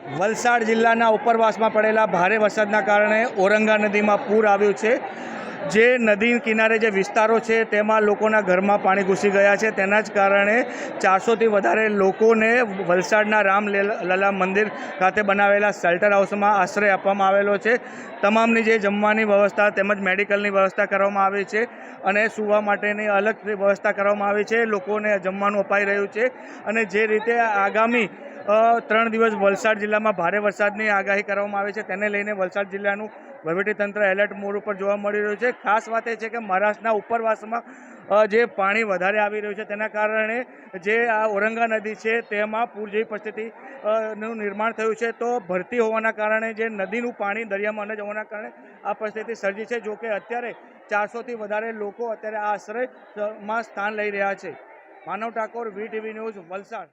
વલસાડ જિલ્લાના ઉપરવાસમાં પડેલા ભારે વરસાદના કારણે ઔરંગા નદીમાં પૂર આવ્યું છે। જે નદી કિનારે જે વિસ્તારો છે તેમાં લોકોના ઘરમાં પાણી ઘૂસી ગયા છે। તેના જ કારણે 400થી વધારે લોકોને વલસાડના રામલલા મંદિર ખાતે બનાવેલા શેલ્ટર હાઉસમાં આશ્રય આપવામાં આવેલો છે। તમામની જે જમવાની વ્યવસ્થા તેમજ મેડિકલની વ્યવસ્થા કરવામાં આવી છે અને સૂવા માટેની અલગ વ્યવસ્થા કરવામાં આવી છે। લોકોને જમવાનું અપાઈ રહ્યું છે અને જે રીતે આગામી 3 દિવસ વલસાડ જિલ્લામાં ભારે વરસાદની આગાહી કરવામાં આવી છે તેને લઈને વલસાડ જિલ્લાનું વહીવટીતંત્ર એલર્ટ મોડ ઉપર જોવા મળી રહ્યું છે। ખાસ વાત એ છે કે મહારાષ્ટ્રના ઉપરવાસમાં જે પાણી વધારે આવી રહ્યું છે તેના કારણે જે આ ઔરંગા નદી છે તેમાં પૂર જેવી પરિસ્થિતિનું નિર્માણ થયું છે। તો ભરતી હોવાના કારણે જે નદીનું પાણી દરિયામાં ન જવાના કારણે આ પરિસ્થિતિ સર્જી છે। જો કે અત્યારે 400થી વધારે લોકો અત્યારે આ આશ્રયમાં સ્થાન લઈ રહ્યા છે। માનવ ઠાકોર, VTV ન્યૂઝ, વલસાડ।